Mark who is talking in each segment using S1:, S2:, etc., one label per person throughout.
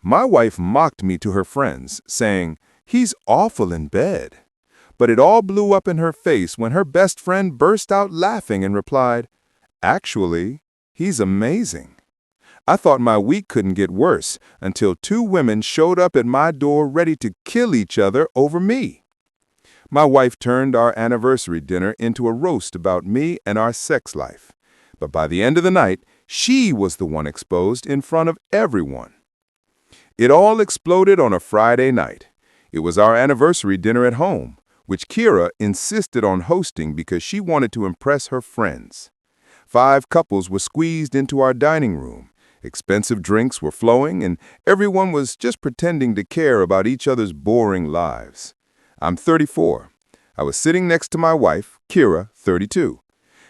S1: My wife mocked me to her friends, saying, "He's awful in bed." But it all blew up in her face when her best friend burst out laughing and replied, "Actually, he's amazing." I thought my week couldn't get worse until two women showed up at my door ready to kill each other over me. My wife turned our anniversary dinner into a roast about me and our sex life. But by the end of the night, she was the one exposed in front of everyone. It all exploded on a Friday night. It was our anniversary dinner at home, which Kira insisted on hosting because she wanted to impress her friends. 5 couples were squeezed into our dining room. Expensive drinks were flowing, and everyone was just pretending to care about each other's boring lives. I'm 34. I was sitting next to my wife, Kira, 32.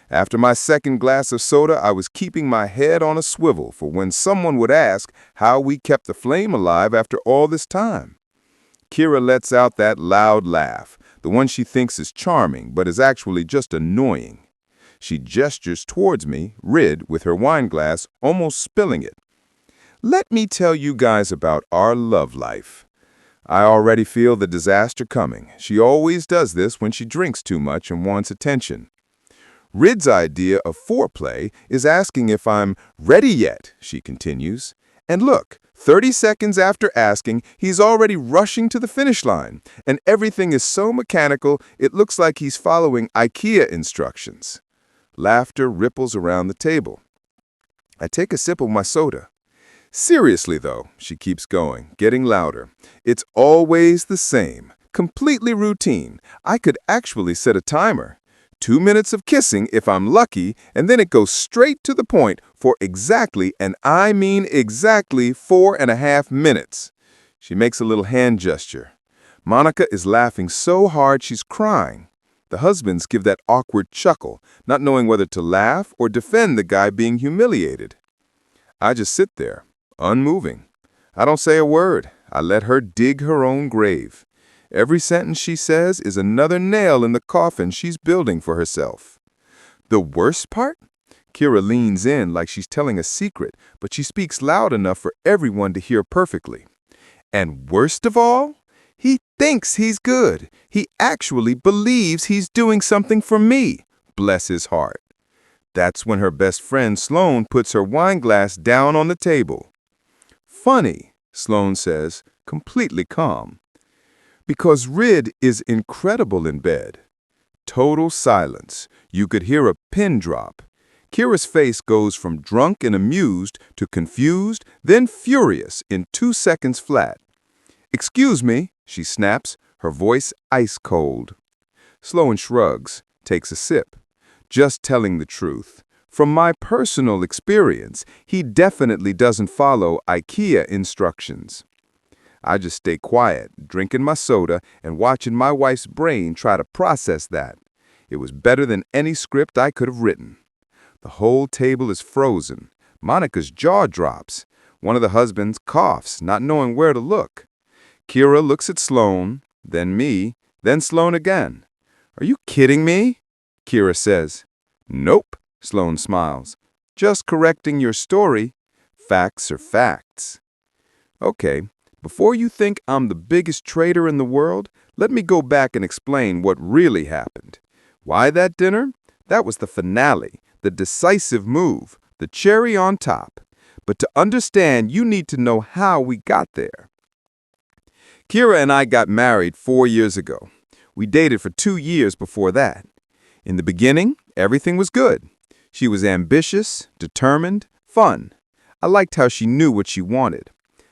S1: After my second glass of soda, I was keeping my head on a swivel for when someone would ask how we kept the flame alive after all this time. Kira lets out that loud laugh, the one she thinks is charming but is actually just annoying. She gestures towards me, Rid, with her wine glass, almost spilling it. Let me tell you guys about our love life. I already feel the disaster coming. She always does this when she drinks too much and wants attention. Rid's idea of foreplay is asking if I'm ready yet, she continues. And look, 30 seconds after asking, he's already rushing to the finish line, and everything is so mechanical it looks like he's following IKEA instructions. Laughter ripples around the table. I take a sip of my soda. Seriously, though, she keeps going, getting louder. It's always the same, completely routine. I could actually set a timer. 2 minutes of kissing if I'm lucky, and then it goes straight to the point for exactly, and I mean exactly, 4.5 minutes. She makes a little hand gesture. Monica is laughing so hard she's crying. The husbands give that awkward chuckle, not knowing whether to laugh or defend the guy being humiliated. I just sit there, unmoving. I don't say a word. I let her dig her own grave. Every sentence she says is another nail in the coffin she's building for herself. The worst part? Kira leans in like she's telling a secret, but she speaks loud enough for everyone to hear perfectly. And worst of all? He thinks he's good. He actually believes he's doing something for me. Bless his heart. That's when her best friend Sloane puts her wine glass down on the table. Funny, Sloane says, completely calm. Because Rid is incredible in bed. Total silence. You could hear a pin drop. Kira's face goes from drunk and amused to confused, then furious in 2 seconds flat. "Excuse me," she snaps, her voice ice cold. Sloane shrugs, takes a sip. Just telling the truth. From my personal experience, he definitely doesn't follow IKEA instructions. I just stay quiet, drinking my soda and watching my wife's brain try to process that. It was better than any script I could have written. The whole table is frozen. Monica's jaw drops. One of the husbands coughs, not knowing where to look. Kira looks at Sloane, then me, then Sloane again. "Are you kidding me?" Kira says. "Nope," Sloane smiles. "Just correcting your story. Facts are facts." Okay, before you think I'm the biggest traitor in the world, let me go back and explain what really happened. Why that dinner? That was the finale, the decisive move, the cherry on top. But to understand, you need to know how we got there. Kira and I got married 4 years ago. We dated for 2 years before that. In the beginning, everything was good. She was ambitious, determined, fun. I liked how she knew what she wanted.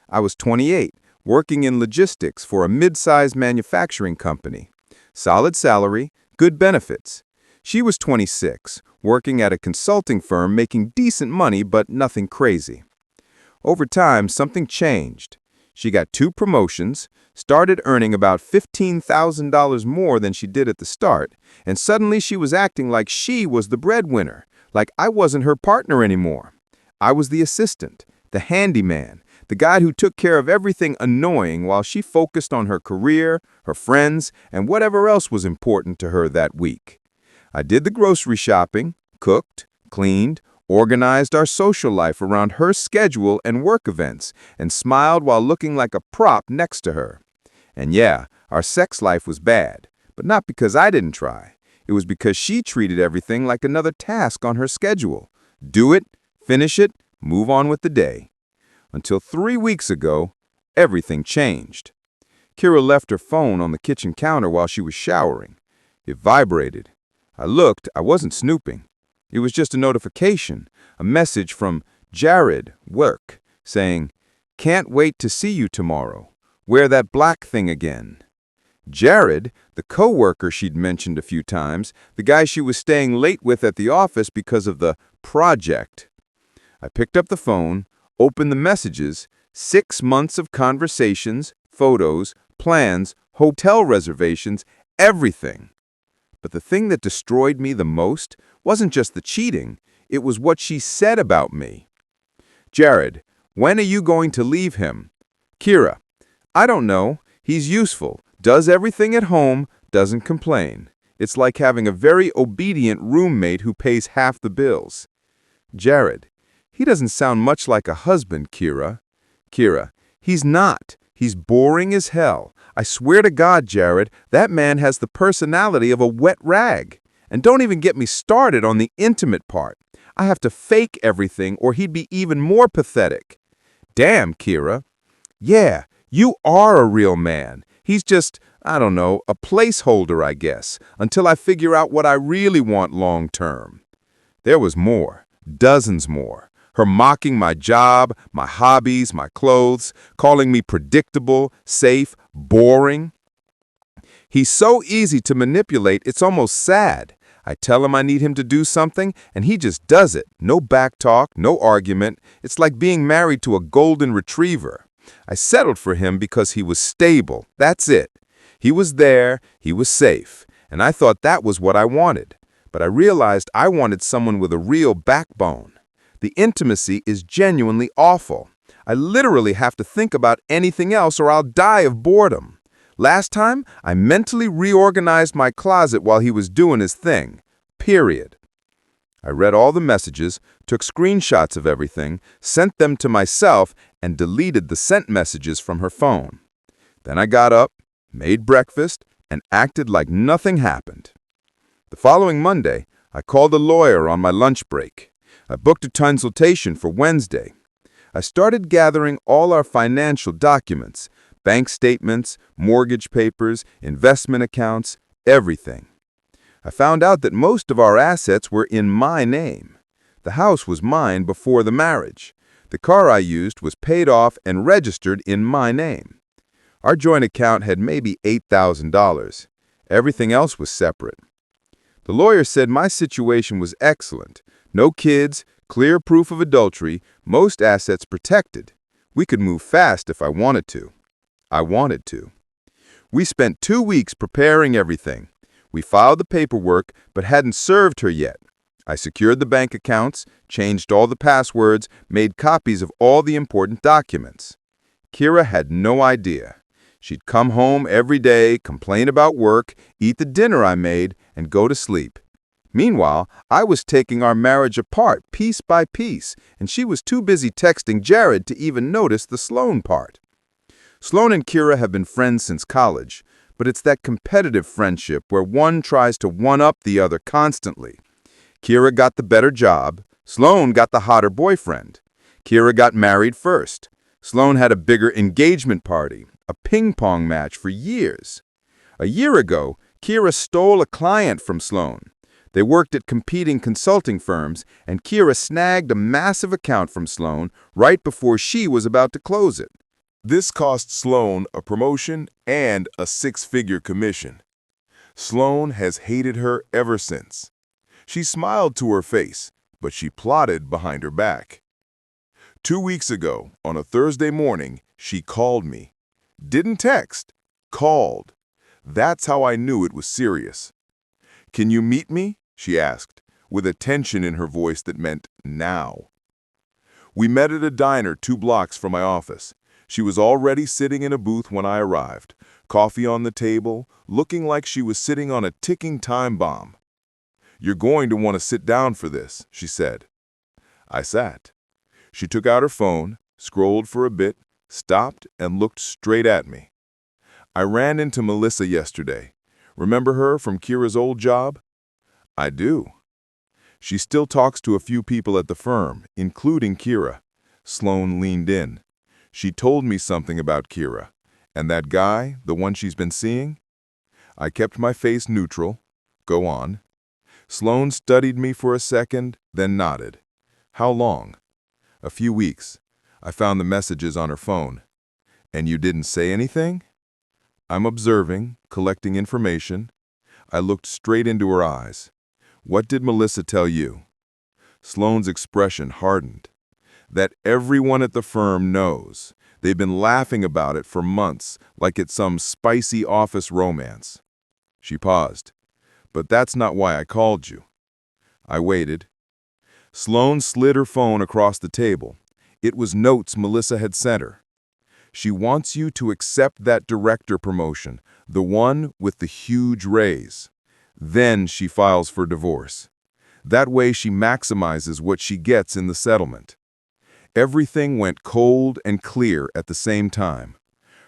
S1: I was 28, working in logistics for a mid-sized manufacturing company. Solid salary, good benefits. She was 26, working at a consulting firm making decent money but nothing crazy. Over time, something changed. She got 2 promotions, started earning about $15,000 more than she did at the start, and suddenly she was acting like she was the breadwinner, like I wasn't her partner anymore. I was the assistant, the handyman, the guy who took care of everything annoying while she focused on her career, her friends, and whatever else was important to her that week. I did the grocery shopping, cooked, cleaned, organized our social life around her schedule and work events, and smiled while looking like a prop next to her. And yeah, our sex life was bad, but not because I didn't try. It was because she treated everything like another task on her schedule. Do it, finish it, move on with the day. Until 3 weeks ago, everything changed. Kira left her phone on the kitchen counter while she was showering. It vibrated. I looked, I wasn't snooping. It was just a notification, a message from Jared, work, saying, "Can't wait to see you tomorrow. Wear that black thing again." Jared, the coworker she'd mentioned a few times, the guy she was staying late with at the office because of the project. I picked up the phone, opened the messages, 6 months of conversations, photos, plans, hotel reservations, everything. But the thing that destroyed me the most wasn't just the cheating, it was what she said about me. "Jared, when are you going to leave him?" "Kira, I don't know. He's useful, does everything at home, doesn't complain. It's like having a very obedient roommate who pays half the bills." "Jared, he doesn't sound much like a husband, Kira." "Kira, he's not. He's boring as hell. I swear to God, Jared, that man has the personality of a wet rag. And don't even get me started on the intimate part. I have to fake everything or he'd be even more pathetic." "Damn, Kira." "Yeah, you are a real man. He's just, I don't know, a placeholder, I guess, until I figure out what I really want long term." There was more, dozens more. Her mocking my job, my hobbies, my clothes, calling me predictable, safe, boring. "He's so easy to manipulate, it's almost sad. I tell him I need him to do something, and he just does it. No back talk, no argument. It's like being married to a golden retriever. I settled for him because he was stable. That's it. He was there, he was safe, and I thought that was what I wanted. But I realized I wanted someone with a real backbone. The intimacy is genuinely awful. I literally have to think about anything else or I'll die of boredom. Last time, I mentally reorganized my closet while he was doing his thing. Period. I read all the messages, took screenshots of everything, sent them to myself, and deleted the sent messages from her phone. Then I got up, made breakfast, and acted like nothing happened. The following Monday, I called a lawyer on my lunch break. I booked a consultation for Wednesday. I started gathering all our financial documents, bank statements, mortgage papers, investment accounts, everything. I found out that most of our assets were in my name. The house was mine before the marriage. The car I used was paid off and registered in my name. Our joint account had maybe $8,000. Everything else was separate. The lawyer said my situation was excellent. No kids, clear proof of adultery, most assets protected. We could move fast if I wanted to. I wanted to. We spent 2 weeks preparing everything. We filed the paperwork, but hadn't served her yet. I secured the bank accounts, changed all the passwords, made copies of all the important documents. Kira had no idea. She'd come home every day, complain about work, eat the dinner I made, and go to sleep. Meanwhile, I was taking our marriage apart piece by piece, and she was too busy texting Jared to even notice the Sloan part. Sloan and Kira have been friends since college, but it's that competitive friendship where one tries to one-up the other constantly. Kira got the better job. Sloan got the hotter boyfriend. Kira got married first. Sloan had a bigger engagement party, a ping-pong match for years. A year ago, Kira stole a client from Sloan. They worked at competing consulting firms, and Kira snagged a massive account from Sloan right before she was about to close it.
S2: This cost Sloan a promotion and a 6-figure commission. Sloan has hated her ever since. She smiled to her face, but she plotted behind her back. 2 weeks ago, on a Thursday morning, she called me. Didn't text, called. That's how I knew it was serious. "Can you meet me?" she asked, with a tension in her voice that meant now. We met at a diner 2 blocks from my office. She was already sitting in a booth when I arrived, coffee on the table, looking like she was sitting on a ticking time bomb. "You're going to want to sit down for this," she said. I sat. She took out her phone, scrolled for a bit, stopped, and looked straight at me. I ran into Melissa yesterday. Remember her from Kira's old job? I do. She still talks to a few people at the firm, including Kira. Sloan leaned in. She told me something about Kira. And that guy, the one she's been seeing? I kept my face neutral. Go on. Sloan studied me for a second, then nodded. How long? A few weeks. I found the messages on her phone. And you didn't say anything? I'm observing, collecting information. I looked straight into her eyes. What did Melissa tell you? Sloan's expression hardened. That everyone at the firm knows. They've been laughing about it for months, like it's some spicy office romance. She paused. But that's not why I called you. I waited. Sloan slid her phone across the table. It was notes Melissa had sent her. She wants you to accept that director promotion, the one with the huge raise. Then she files for divorce. That way she maximizes what she gets in the settlement. Everything went cold and clear at the same time.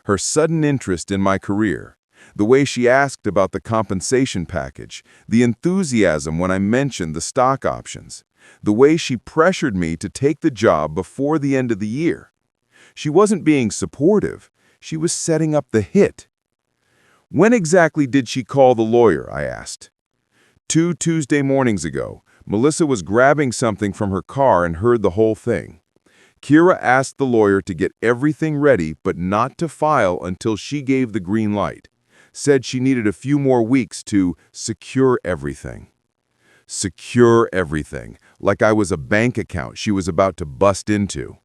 S2: Her sudden interest in my career, the way she asked about the compensation package, the enthusiasm when I mentioned the stock options, the way she pressured me to take the job before the end of the year. She wasn't being supportive, she was setting up the hit. When exactly did she call the lawyer? I asked. 2 Tuesday mornings ago, Melissa was grabbing something from her car and heard the whole thing. Kira asked the lawyer to get everything ready but not to file until she gave the green light. Said she needed a few more weeks to secure everything. Secure everything, like I was a bank account she was about to bust into.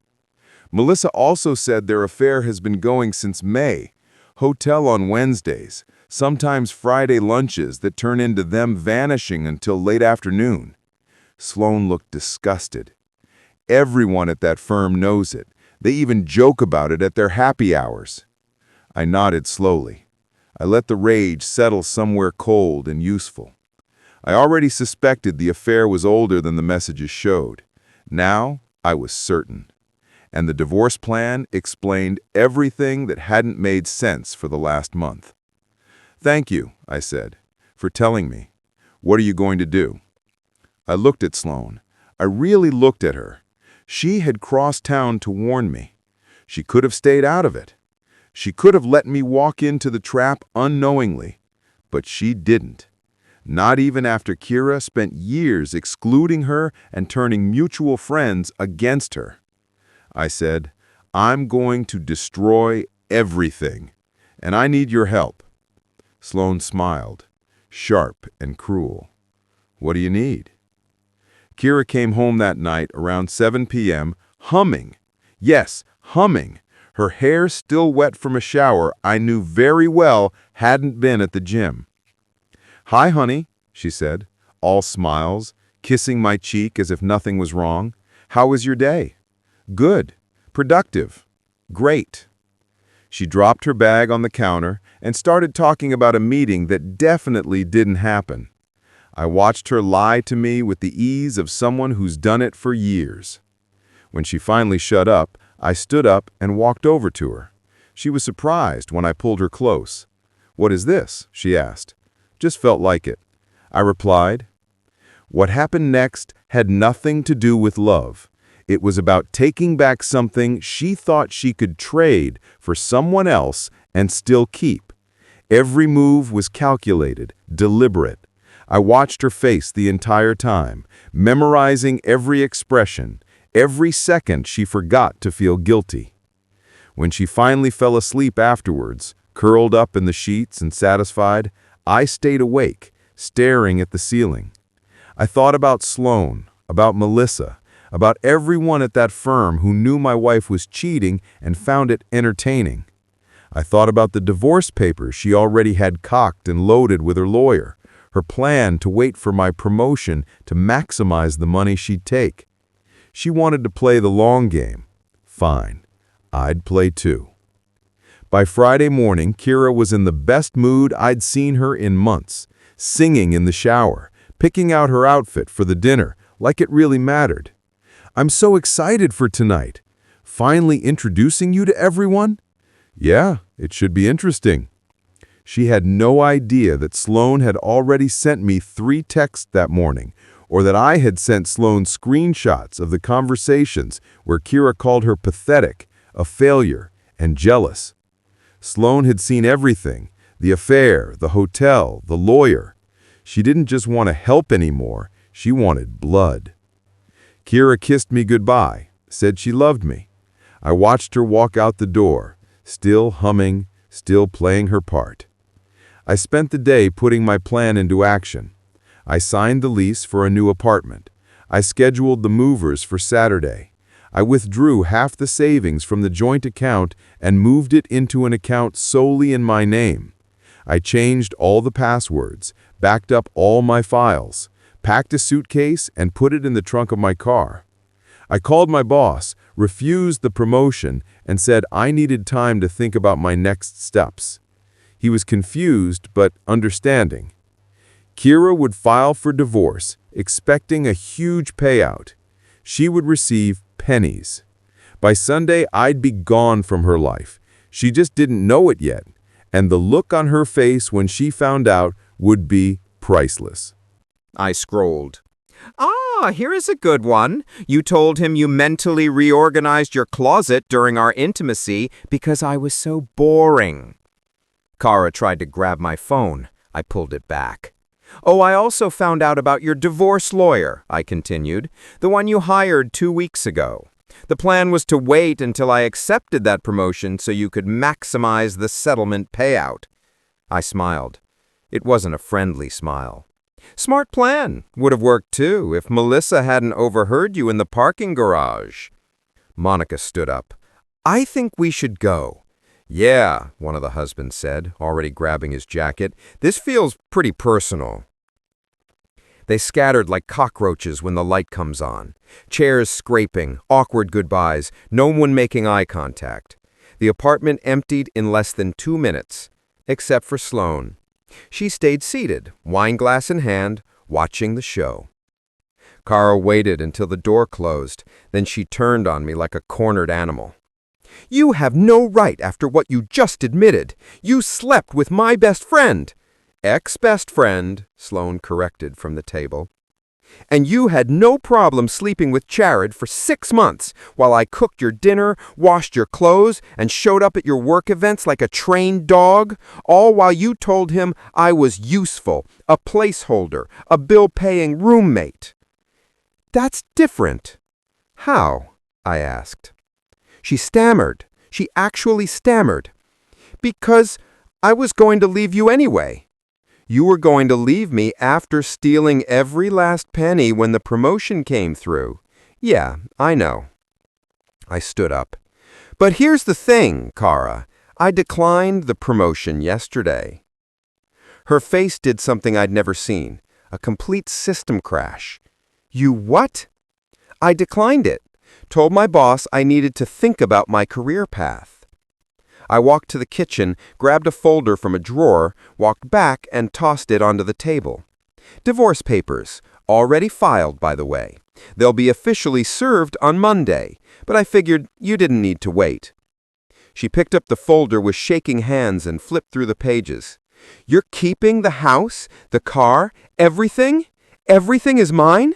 S2: Melissa also said their affair has been going since May. Hotel on Wednesdays, sometimes Friday lunches that turn into them vanishing until late afternoon. Sloan looked disgusted. Everyone at that firm knows it. They even joke about it at their happy hours. I nodded slowly. I let the rage settle somewhere cold and useful. I already suspected the affair was older than the messages showed. Now, I was certain. And the divorce plan explained everything that hadn't made sense for the last month. Thank you, I said, for telling me. What are you going to do? I looked at Sloan. I really looked at her. She had crossed town to warn me. She could have stayed out of it. She could have let me walk into the trap unknowingly. But she didn't. Not even after Kira spent years excluding her and turning mutual friends against her. I said, I'm going to destroy everything, and I need your help. Sloan smiled, sharp and cruel. What do you need? Kira came home that night around 7 p.m., humming. Yes, humming. Her hair still wet from a shower I knew very well hadn't been at the gym. Hi, honey, she said, all smiles, kissing my cheek as if nothing was wrong. How was your day? Good. Productive. Great. She dropped her bag on the counter and started talking about a meeting that definitely didn't happen. I watched her lie to me with the ease of someone who's done it for years. When she finally shut up, I stood up and walked over to her. She was surprised when I pulled her close. What is this? She asked. Just felt like it. I replied. What happened next had nothing to do with love. It was about taking back something she thought she could trade for someone else and still keep. Every move was calculated, deliberate. I watched her face the entire time, memorizing every expression, every second she forgot to feel guilty. When she finally fell asleep afterwards, curled up in the sheets and satisfied, I stayed awake, staring at the ceiling. I thought about Sloan, about Melissa, about everyone at that firm who knew my wife was cheating and found it entertaining. I thought about the divorce papers she already had cocked and loaded with her lawyer, her plan to wait for my promotion to maximize the money she'd take. She wanted to play the long game. Fine, I'd play too. By Friday morning, Kira was in the best mood I'd seen her in months, singing in the shower, picking out her outfit for the dinner like it really mattered.
S3: I'm so excited for tonight. Finally introducing you to everyone? Yeah, it should be interesting. She had no idea that Sloan had already sent me 3 texts that morning, or that I had sent Sloan screenshots of the conversations where Kira called her pathetic, a failure, and jealous. Sloan had seen everything, the affair, the hotel, the lawyer. She didn't just want to help anymore, she wanted blood. Kira kissed me goodbye, said she loved me. I watched her walk out the door, still humming, still playing her part. I spent the day putting my plan into action. I signed the lease for a new apartment. I scheduled the movers for Saturday. I withdrew half the savings from the joint account and moved it into an account solely in my name. I changed all the passwords, backed up all my files, packed a suitcase, and put it in the trunk of my car. I called my boss, refused the promotion, and said I needed time to think about my next steps. He was confused but understanding. Kira would file for divorce, expecting a huge payout. She would receive pennies. By Sunday, I'd be gone from her life. She just didn't know it yet, and the look on her face when she found out would be priceless.
S4: I scrolled. Here is a good one. You told him you mentally reorganized your closet during our intimacy because I was so boring. Kara tried to grab my phone. I pulled it back. I also found out about your divorce lawyer, I continued, the one you hired 2 weeks ago. The plan was to wait until I accepted that promotion so you could maximize the settlement payout. I smiled. It wasn't a friendly smile. Smart plan. Would have worked too if Melissa hadn't overheard you in the parking garage. Monica stood up. I think we should go. Yeah, one of the husbands said, already grabbing his jacket. This feels pretty personal. They scattered like cockroaches when the light comes on. Chairs scraping, awkward goodbyes, no one making eye contact. The apartment emptied in less than 2 minutes, except for Sloan. She stayed seated, wine glass in hand, watching the show. Kara waited until the door closed, then she turned on me like a cornered animal. You have no right after what you just admitted. You slept with my best friend. Ex-best friend, Sloan corrected from the table. And you had no problem sleeping with Jared for 6 months while I cooked your dinner, washed your clothes, and showed up at your work events like a trained dog, all while you told him I was useful, a placeholder, a bill-paying roommate. That's different. How? I asked. She stammered. She actually stammered. Because I was going to leave you anyway. You were going to leave me after stealing every last penny when the promotion came through. Yeah, I know. I stood up. But here's the thing, Kara. I declined the promotion yesterday. Her face did something I'd never seen. A complete system crash. You what? I declined it. Told my boss I needed to think about my career path. I walked to the kitchen, grabbed a folder from a drawer, walked back, and tossed it onto the table. Divorce papers, already filed, by the way. They'll be officially served on Monday, but I figured you didn't need to wait. She picked up the folder with shaking hands and flipped through the pages. You're keeping the house, the car, everything? Everything is mine?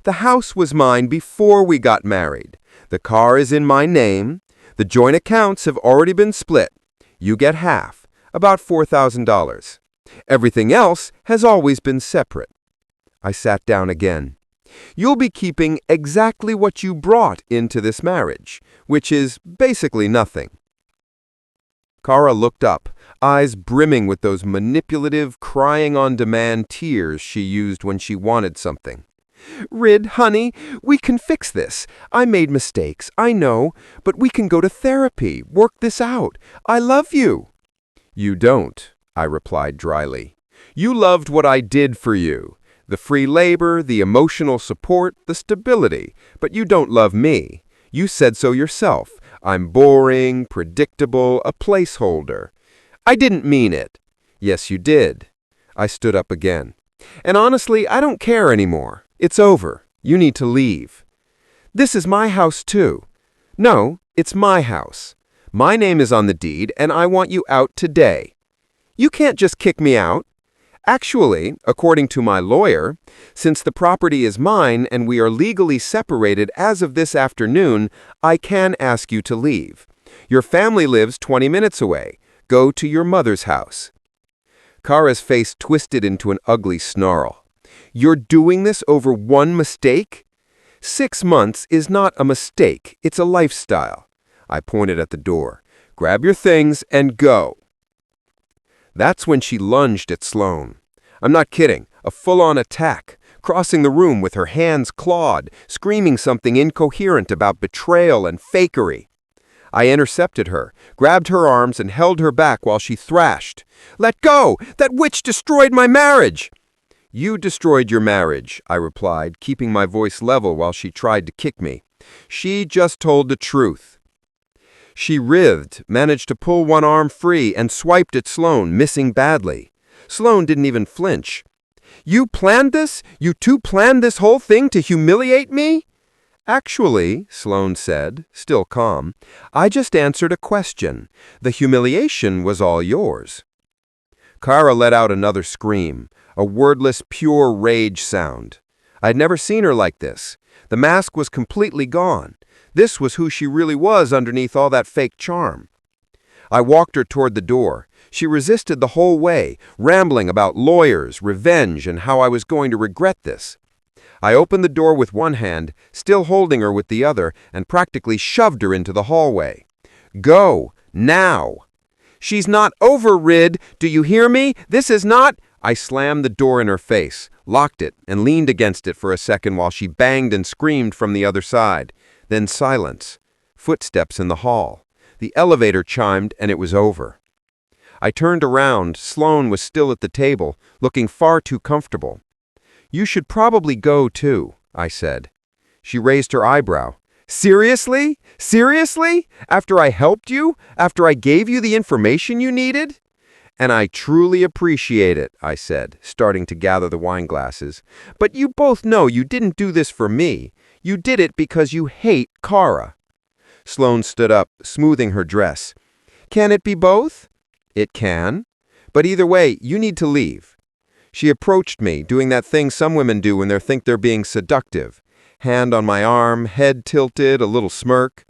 S4: The house was mine before we got married. The car is in my name. The joint accounts have already been split. You get half, about $4,000. Everything else has always been separate. I sat down again. You'll be keeping exactly what you brought into this marriage, which is basically nothing. Kara looked up, eyes brimming with those manipulative, crying-on-demand tears she used when she wanted something. Rid, honey, we can fix this. I made mistakes, I know, but we can go to therapy, work this out. I love you. You don't, I replied dryly. You loved what I did for you. The free labor, the emotional support, the stability. But you don't love me. You said so yourself. I'm boring, predictable, a placeholder. I didn't mean it. Yes, you did. I stood up again. And honestly, I don't care anymore. It's over. You need to leave. This is my house too. No, it's my house. My name is on the deed and I want you out today. You can't just kick me out. Actually, according to my lawyer, since the property is mine and we are legally separated as of this afternoon, I can ask you to leave. Your family lives 20 minutes away. Go to your mother's house. Kara's face twisted into an ugly snarl. You're doing this over one mistake? 6 months is not a mistake, it's a lifestyle. I pointed at the door. Grab your things and go. That's when she lunged at Sloane. I'm not kidding, a full-on attack, crossing the room with her hands clawed, screaming something incoherent about betrayal and fakery. I intercepted her, grabbed her arms and held her back while she thrashed. Let go! That witch destroyed my marriage! You destroyed your marriage, I replied, keeping my voice level while she tried to kick me. She just told the truth. She writhed, managed to pull one arm free, and swiped at Sloane, missing badly. Sloane didn't even flinch. You planned this? You two planned this whole thing to humiliate me? Actually, Sloane said, still calm, I just answered a question. The humiliation was all yours. Kara let out another scream, a wordless, pure rage sound. I'd never seen her like this. The mask was completely gone. This was who she really was underneath all that fake charm. I walked her toward the door. She resisted the whole way, rambling about lawyers, revenge, and how I was going to regret this. I opened the door with one hand, still holding her with the other, and practically shoved her into the hallway. Go, now! She's not over, Rid. Do you hear me? This is not... I slammed the door in her face, locked it, and leaned against it for a second while she banged and screamed from the other side. Then silence. Footsteps in the hall. The elevator chimed, and it was over. I turned around. Sloane was still at the table, looking far too comfortable. You should probably go, too, I said. She raised her eyebrow. Seriously? Seriously? After I helped you? After I gave you the information you needed? And I truly appreciate it, I said, starting to gather the wine glasses. But you both know you didn't do this for me. You did it because you hate Kara. Sloane stood up, smoothing her dress. Can it be both? It can. But either way, you need to leave. She approached me, doing that thing some women do when they think they're being seductive. Hand on my arm, head tilted, a little smirk.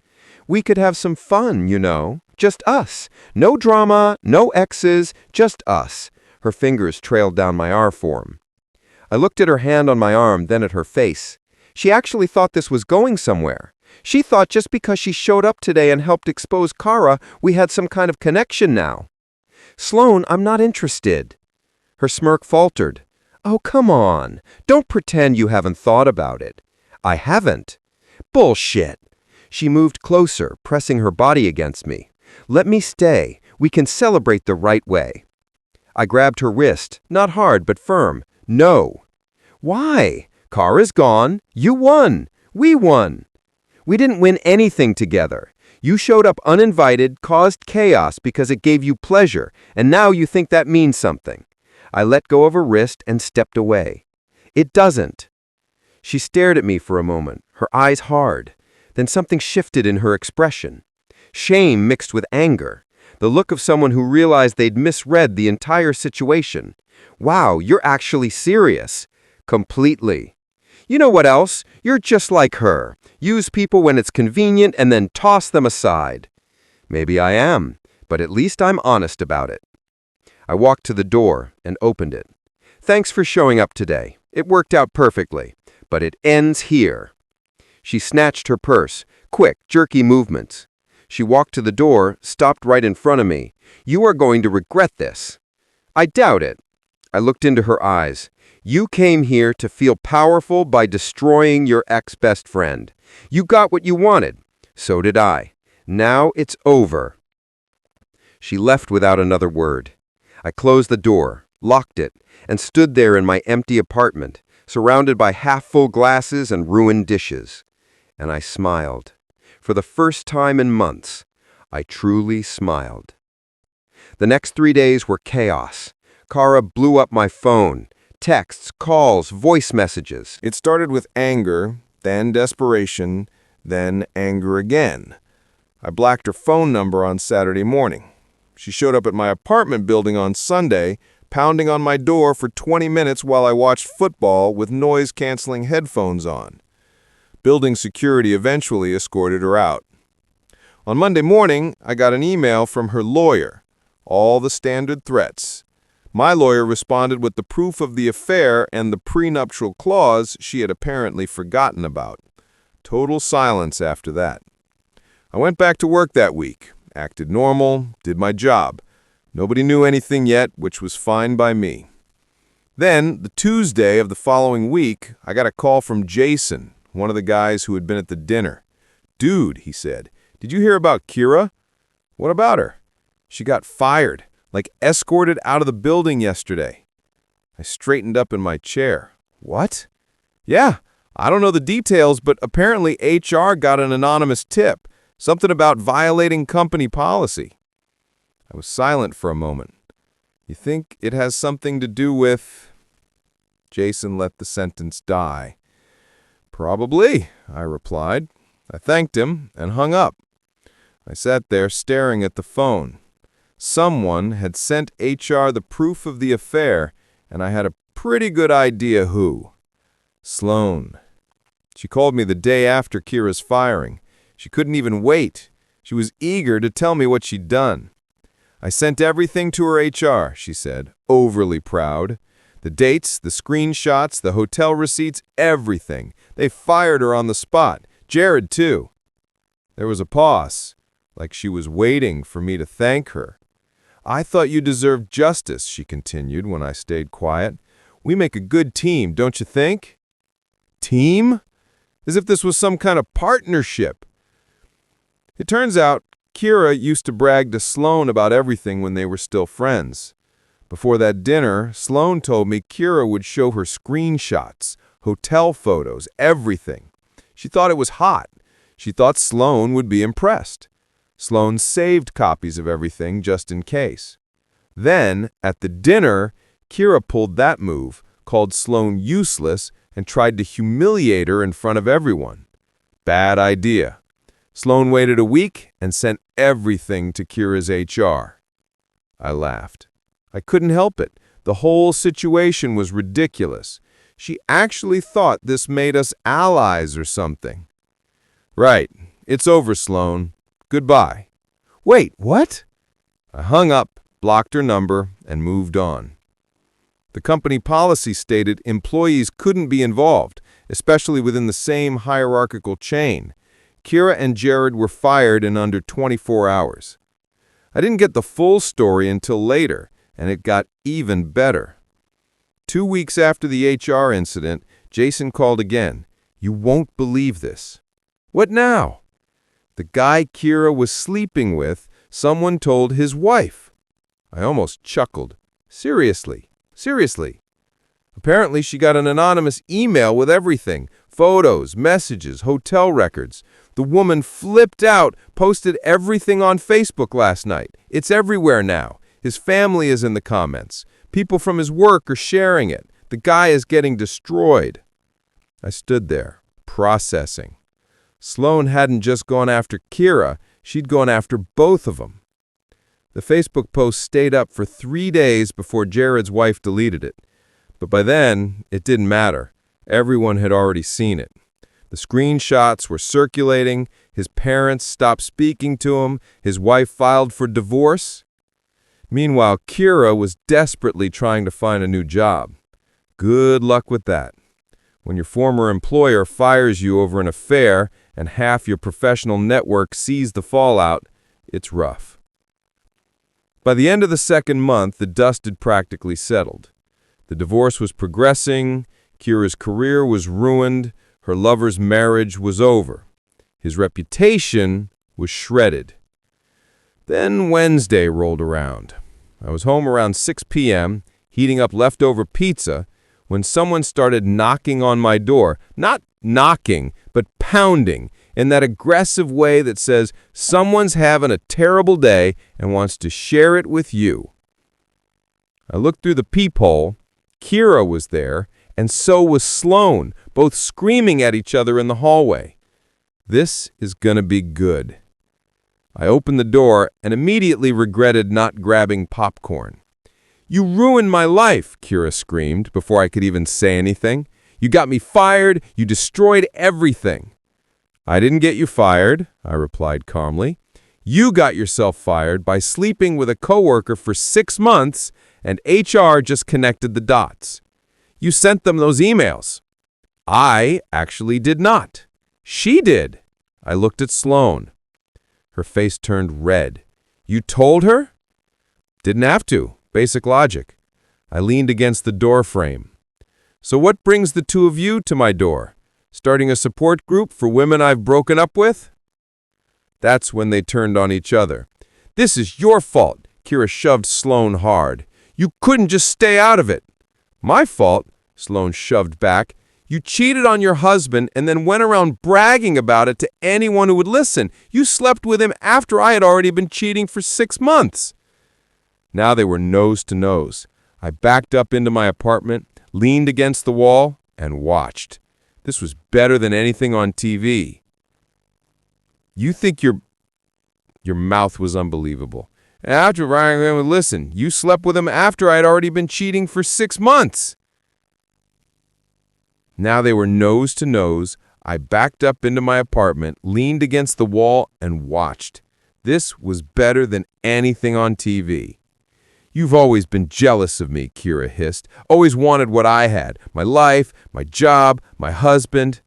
S4: We could have some fun, you know. Just us. No drama, no exes, just us. Her fingers trailed down my R-form. I looked at her hand on my arm, then at her face. She actually thought this was going somewhere. She thought just because she showed up today and helped expose Kara, we had some kind of connection now. Sloane, I'm not interested. Her smirk faltered. Oh, come on. Don't pretend you haven't thought about it. I haven't. Bullshit. She moved closer, pressing her body against me. Let me stay. We can celebrate the right way. I grabbed her wrist, not hard but firm. No. Why? Kara's gone. You won. We won. We didn't win anything together. You showed up uninvited, caused chaos because it gave you pleasure, and now you think that means something. I let go of her wrist and stepped away. It doesn't. She stared at me for a moment, her eyes hard. Then something shifted in her expression. Shame mixed with anger. The look of someone who realized they'd misread the entire situation. Wow, you're actually serious. Completely. You know what else? You're just like her. Use people when it's convenient and then toss them aside. Maybe I am, but at least I'm honest about it. I walked to the door and opened it. Thanks for showing up today. It worked out perfectly, but it ends here. She snatched her purse, quick, jerky movements. She walked to the door, stopped right in front of me. You are going to regret this. I doubt it. I looked into her eyes. You came here to feel powerful by destroying your ex-best friend. You got what you wanted. So did I. Now it's over. She left without another word. I closed the door, locked it, and stood there in my empty apartment, surrounded by half-full glasses and ruined dishes. And I smiled. For the first time in months, I truly smiled. The next 3 days were chaos. Kara blew up my phone. Texts, calls, voice messages.
S1: It started with anger, then desperation, then anger again. I blacked her phone number on Saturday morning. She showed up at my apartment building on Sunday, pounding on my door for 20 minutes while I watched football with noise-canceling headphones on. Building security eventually escorted her out. On Monday morning, I got an email from her lawyer. All the standard threats. My lawyer responded with the proof of the affair and the prenuptial clause she had apparently forgotten about. Total silence after that. I went back to work that week, acted normal, did my job. Nobody knew anything yet, which was fine by me. Then, the Tuesday of the following week, I got a call from Jason, one of the guys who had been at the dinner. "Dude," he said, "did you hear about Kira?" "What about her?" "She got fired, like escorted out of the building yesterday." I straightened up in my chair. "What?" "Yeah, I don't know the details, but apparently HR got an anonymous tip, something about violating company policy." I was silent for a moment. "You think it has something to do with—" Jason let the sentence die. "Probably," I replied. I thanked him and hung up. I sat there staring at the phone. Someone had sent HR the proof of the affair, and I had a pretty good idea who. Sloan. She called me the day after Kira's firing. She couldn't even wait. She was eager to tell me what she'd done. "I sent everything to her HR," she said, overly proud. "The dates, the screenshots, the hotel receipts, everything. They fired her on the spot. Jared, too." There was a pause, like she was waiting for me to thank her. "I thought you deserved justice," she continued when I stayed quiet. "We make a good team, don't you think?" Team? As if this was some kind of partnership. It turns out Kira used to brag to Sloan about everything when they were still friends. Before that dinner, Sloan told me Kira would show her screenshots, hotel photos, everything. She thought it was hot. She thought Sloan would be impressed. Sloan saved copies of everything just in case. Then, at the dinner, Kira pulled that move, called Sloan useless, and tried to humiliate her in front of everyone. Bad idea. Sloan waited a week and sent everything to Kira's HR. I laughed. I couldn't help it. The whole situation was ridiculous. She actually thought this made us allies or something. "Right. It's over, Sloan. Goodbye." "Wait, what?" I hung up, blocked her number, and moved on. The company policy stated employees couldn't be involved, especially within the same hierarchical chain. Kira and Jared were fired in under 24 hours. I didn't get the full story until later, and it got even better. 2 weeks after the HR incident, Jason called again. "You won't believe this." "What now?" "The guy Kira was sleeping with, someone told his wife." I almost chuckled. Seriously. Apparently she got an anonymous email with everything, photos, messages, hotel records. The woman flipped out, posted everything on Facebook last night. It's everywhere now. His family is in the comments. People from his work are sharing it. The guy is getting destroyed. I stood there, processing. Sloan hadn't just gone after Kira, she'd gone after both of them. The Facebook post stayed up for 3 days before Jared's wife deleted it. But by then, it didn't matter. Everyone had already seen it. The screenshots were circulating, his parents stopped speaking to him, his wife filed for divorce. Meanwhile, Kira was desperately trying to find a new job. Good luck with that. When your former employer fires you over an affair and half your professional network sees the fallout, it's rough. By the end of the second month, the dust had practically settled. The divorce was progressing, Kira's career was ruined, her lover's marriage was over. His reputation was shredded. Then Wednesday rolled around. I was home around 6 p.m., heating up leftover pizza, when someone started knocking on my door. Not knocking, but pounding, in that aggressive way that says someone's having a terrible day and wants to share it with you. I looked through the peephole. Kira was there,
S3: and so was Sloane, both screaming at each other in the hallway. This is gonna be good. I opened the door and immediately regretted not grabbing popcorn. "You ruined my life," Kira screamed before I could even say anything. "You got me fired. You destroyed everything." "I didn't get you fired," I replied calmly. "You got yourself fired by sleeping with a coworker for 6 months, and HR just connected the dots. You sent them those emails." "I actually did not. She did." I looked at Sloane. Her face turned red. "You told her?" "Didn't have to. Basic logic." I leaned against the door frame. "So what brings the two of you to my door? Starting a support group for women I've broken up with?" That's when they turned on each other. "This is your fault." Kira shoved Sloane hard. "You couldn't just stay out of it." "My fault?" Sloane shoved back. "You cheated on your husband and then went around bragging about it to anyone who would listen. You slept with him after I had already been cheating for 6 months. Now they were nose to nose. I backed up into my apartment, leaned against the wall, and watched. This was better than anything on TV. "You think your mouth was unbelievable. After Ryan, listen, you slept with him after I had already been cheating for 6 months. Now they were nose to nose. I backed up into my apartment, leaned against the wall, and watched. This was better than anything on TV. "You've always been jealous of me," Kira hissed. "Always wanted what I had. My life, my job, my husband."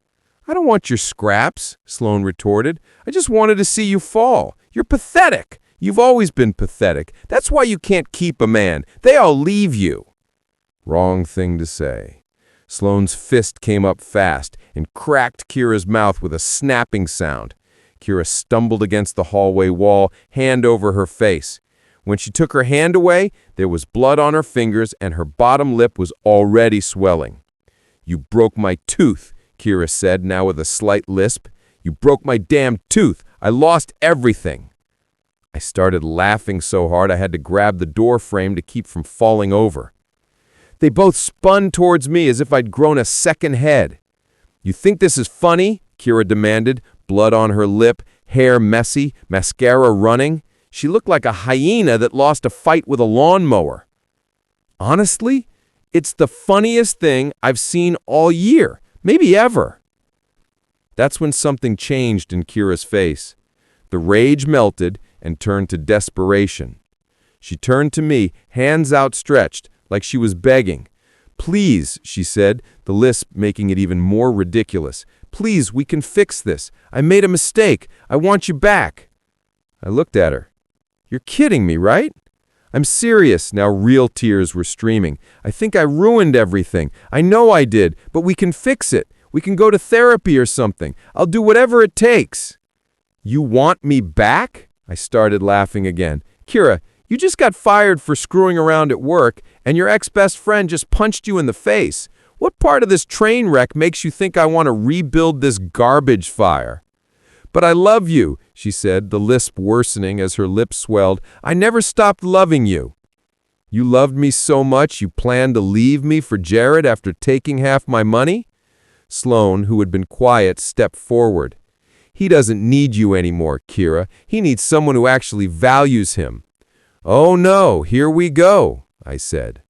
S3: "I don't want your scraps," Sloane retorted. "I just wanted to see you fall. You're pathetic. You've always been pathetic. That's why you can't keep a man. They all leave you." Wrong thing to say. Sloane's fist came up fast and cracked Kira's mouth with a snapping sound. Kira stumbled against the hallway wall, hand over her face. When she took her hand away, there was blood on her fingers and her bottom lip was already swelling. "You broke my tooth," Kira said, now with a slight lisp. "You broke my damn tooth. I lost everything." I started laughing so hard I had to grab the door frame to keep from falling over. They both spun towards me as if I'd grown a second head. "You think this is funny?" Kira demanded, blood on her lip, hair messy, mascara running. She looked like a hyena that lost a fight with a lawnmower. "Honestly, it's the funniest thing I've seen all year, maybe ever." That's when something changed in Kira's face. The rage melted and turned to desperation. She turned to me, hands outstretched, like she was begging. "Please," she said, the lisp making it even more ridiculous. "Please, we can fix this. I made a mistake. I want you back." I looked at her. "You're kidding me, right?" "I'm serious." Now real tears were streaming. "I think I ruined everything. I know I did, but we can fix it. We can go to therapy or something. I'll do whatever it takes." "You want me back?" I started laughing again. "Kira, you just got fired for screwing around at work, and your ex-best friend just punched you in the face. What part of this train wreck makes you think I want to rebuild this garbage fire?" "But I love you," she said, the lisp worsening as her lips swelled. "I never stopped loving you." "You loved me so much you planned to leave me for Jared after taking half my money?" Sloane, who had been quiet, stepped forward. "He doesn't need you anymore, Kira. He needs someone who actually values him." "Oh no, here we go," I said.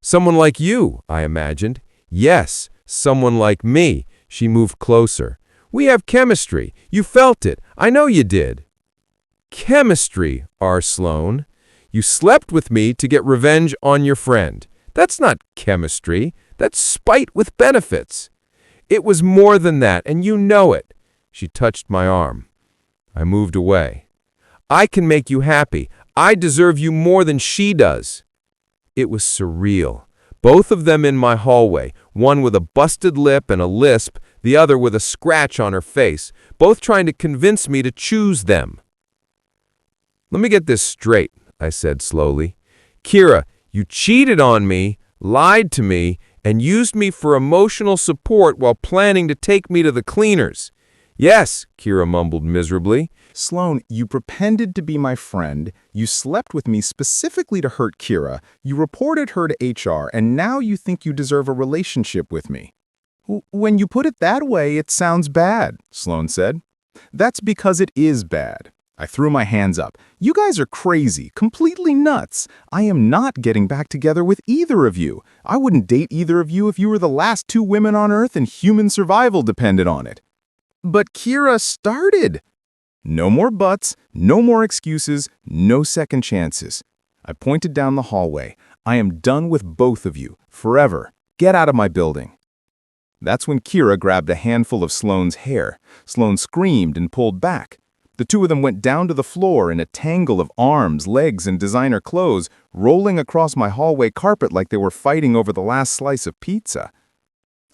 S3: "Someone like you," I imagined. "Yes, someone like me." She moved closer. "We have chemistry. You felt it. I know you did." "Chemistry, R. Sloane. You slept with me to get revenge on your friend. That's not chemistry. That's spite with benefits. It was more than that, and you know it." She touched my arm. I moved away. "I can make you happy. I deserve you more than she does." It was surreal. Both of them in my hallway, one with a busted lip and a lisp, the other with a scratch on her face, both trying to convince me to choose them. "Let me get this straight," I said slowly. "Kira, you cheated on me, lied to me, and used me for emotional support while planning to take me to the cleaners." "Yes," Kira mumbled miserably.
S5: Sloan, you pretended to be my friend, you slept with me specifically to hurt Kira, you reported her to HR, and now you think you deserve a relationship with me. When you put it that way, it sounds bad, Sloan said. That's because it is bad. I threw my hands up. You guys are crazy, completely nuts. I am not getting back together with either of you. I wouldn't date either of you if you were the last two women on Earth and human survival depended on it. But Kira started. No more buts, no more excuses, no second chances. I pointed down the hallway. I am done with both of you, forever. Get out of my building. That's when Kira grabbed a handful of Sloane's hair. Sloane screamed and pulled back. The two of them went down to the floor in a tangle of arms, legs, and designer clothes, rolling across my hallway carpet like they were fighting over the last slice of pizza.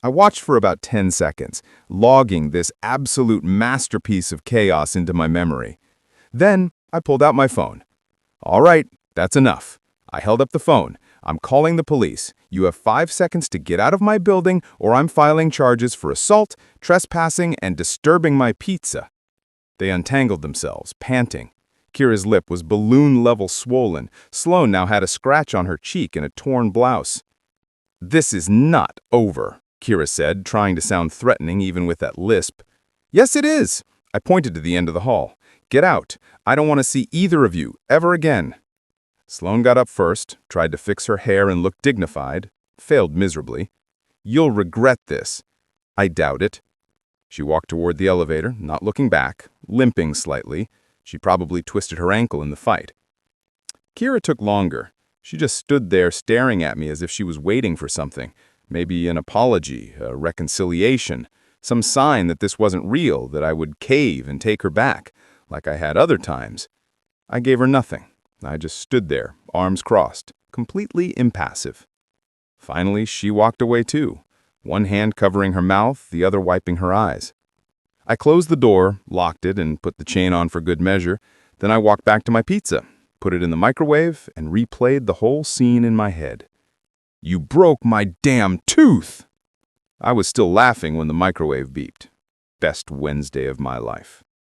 S5: I watched for about 10 seconds, logging this absolute masterpiece of chaos into my memory. Then I pulled out my phone. All right, that's enough. I held up the phone. I'm calling the police. You have 5 seconds to get out of my building, or I'm filing charges for assault, trespassing, and disturbing my pizza. They untangled themselves, panting. Kira's lip was balloon-level swollen. Sloane now had a scratch on her cheek and a torn blouse. This is not over, Kira said, trying to sound threatening even with that lisp. Yes, it is. I pointed to the end of the hall. Get out. I don't want to see either of you, ever again. Sloane got up first, tried to fix her hair and look dignified, failed miserably. You'll regret this. I doubt it. She walked toward the elevator, not looking back, limping slightly. She probably twisted her ankle in the fight. Kira took longer. She just stood there staring at me as if she was waiting for something. Maybe an apology, a reconciliation, some sign that this wasn't real, that I would cave and take her back, like I had other times. I gave her nothing. I just stood there, arms crossed, completely impassive. Finally, she walked away too, one hand covering her mouth, the other wiping her eyes. I closed the door, locked it, and put the chain on for good measure. Then I walked back to my pizza, put it in the microwave, and replayed the whole scene in my head. You broke my damn tooth! I was still laughing when the microwave beeped. Best Wednesday of my life.